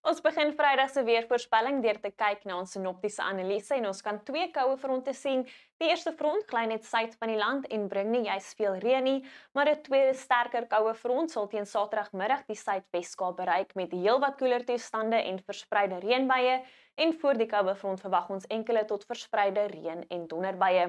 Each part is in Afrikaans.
Ons begin Vrydag se weervoorspelling deur te kyk na ons sinoptiese analise en ons kan twee koue fronte sien. Die eerste front gly net suid van die land en bring nie juis veel reën nie, maar 'n tweede sterker koue front sal teen Saterdagmiddag die Suidwes-Kaap bereik met heelwat koeler toestande en verspreide reënbuie en voor die koue front verwag ons enkele tot verspreide reën en donderbuie.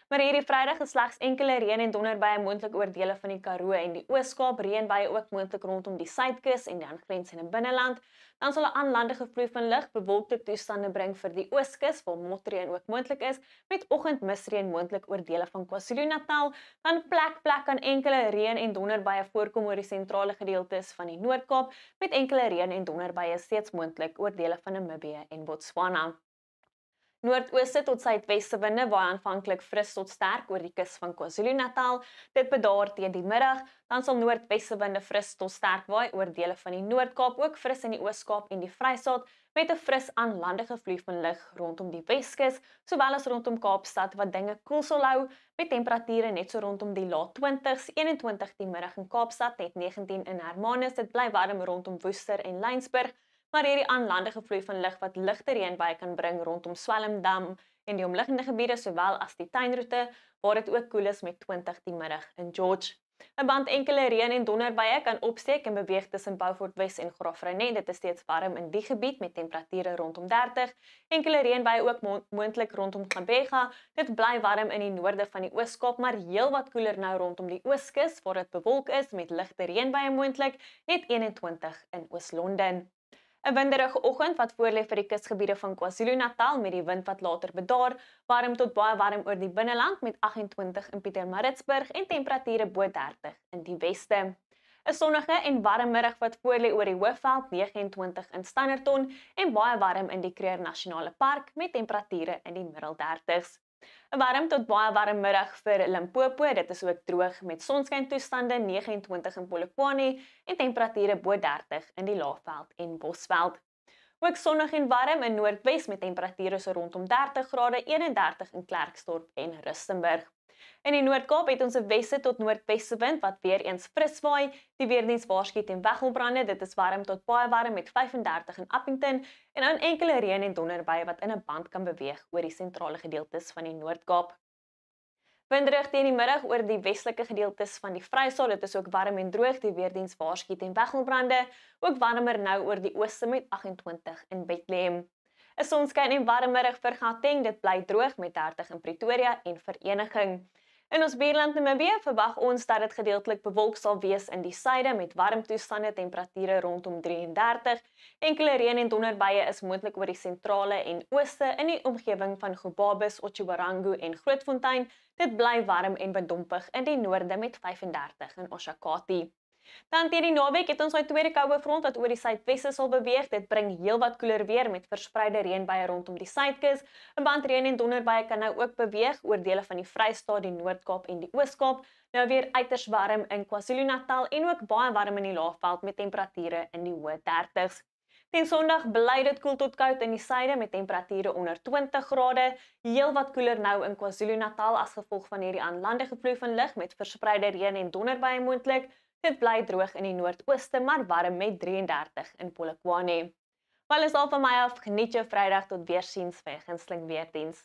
Maar hierdie Vrydag is slegs enkele reën en donderbuie moontlik oor dele van die Karoo en die Oos-Kaap, reënbuie ook moontlik rondom die suidkus en die aangrensende binneland. Dan sal 'n aanlandige vloei van lig bewolkte toestande bring vir die ooskus waar motreen ook moontlik is, met oggendmisreën moontlik oor dele van KwaZulu-Natal. Dan plek kan enkele reën en donderbuie voorkom oor die sentrale gedeeltes van die Noord-Kaap, met enkele reën en donderbuie steeds moontlik oor dele van Namibië en Botswana. Noordooste tot suidweste winde waai aanvanklik fris tot sterk oor die kus van KwaZulu-Natal. Dit bedaar teen die middag, dan sal noordweste winde fris tot sterk waai oor dele van die Noord-Kaap, ook fris in die Oos-Kaap en die Vrystaat, met 'n fris aanlandige vloei van lug rondom die Weskus, sowel as rondom Kaapstad wat dinge koel sal hou, met temperature net so rondom die laat 20s, 21 die middag in Kaapstad, net 19 in Hermanus. Dit bly warm rondom Woester en Laingsburg. Maar hierdie aanlandige vloei van lug wat ligte reënbuie kan bring rondom Swellendam en die omliggende gebiede sowel as die tuinroete, waar dit ook koel is met 20 die middag in George. 'n Band enkele reën en donderbuie kan opsteek en beweeg tussen Beaufort Wes en Graafrenet. Dit is steeds warm in die gebied met temperature rondom 30. Enkele reënbuie ook moontlik rondom Gqeberha. Dit bly warm in die noorde van die Oos-Kaap, maar heelwat koeler nou rondom die Ooskus waar dit bewolk is met ligte reënbuie moontlik, net 21 in Oos-London. 'n Winderige oggend wat voorlê vir die kusgebiede van KwaZulu-Natal met die wind wat later bedaar, warm tot baie warm oor die binneland met 28 in Pietermaritzburg en temperature bo 30 in die weste. 'n Sonnige en warm middag wat voorlê oor die Hoëveld, 29 in Standerton en baie warm in die Kruger Nasionale Park met temperature in die middel 30s. 'n Warm tot baie warm middag vir Limpopo, dit is ook droog met sonskyntoestande, 29 in Polokwane en temperature bo 30 in die Laagveld en Bosveld. Ook sonnig en warm in Noordwes met temperature so rondom 30 grade, 31 in Klerksdorp en Rustenburg. In die Noord-Kaap het ons 'n weste tot noordweste wind wat weer eens fris waai. Die weerdiens waarsku teen weggelbrande. Dit is warm tot baie warm met 35 in Appington en dan enkele reën en donderbuie wat in 'n band kan beweeg oor die sentrale gedeeltes van die Noord-Kaap. Winderig teen die middag oor die westelike gedeeltes van die Vrystaat. Dit is ook warm en droog. Die weerdiens waarsku teen weggelbrande. Ook warmer nou oor die ooste met 28 in Bethlehem. 'n Sonskyn en warm middag vir Gauteng, dit bly droog met 30 in Pretoria en Vereniging. In ons buurland Namibië verwag ons dat dit gedeeltelik bewolk sal wees in die suide met warm toestande, temperature rondom 33. Enkele reën en donderbuie is moontlik oor die sentrale en ooste in die omgewing van Gobabis, Otjiwarongo en Grootfontein. Dit bly warm en bedompig in die noorde met 35 in Oshakati. Dan teen die naweek het ons 'n tweede koue front wat oor die suidweste sal beweeg. Dit bring heelwat koeler weer met verspreide reënbuie rondom die suidkus. 'n Band reën en donderbuie kan nou ook beweeg oor dele van die Vrystaat, die Noord-Kaap en die Oos-Kaap. Nou weer uiters warm in KwaZulu-Natal en ook baie warm in die Laagveld met temperature in die hoë 30s. Teen Sondag bly dit koel tot koud in die suide met temperature onder 20 grade. Heelwat koeler nou in KwaZulu-Natal as gevolg van hierdie aanlandige vloei van lug met verspreide reën en donderbuie moontlik. Dit bly droog in die noordooste, maar warm met 33 in Polokwane. Wel is al van my af, geniet jou Vrydag tot weersiens vir 'n gunsteling weerdiens.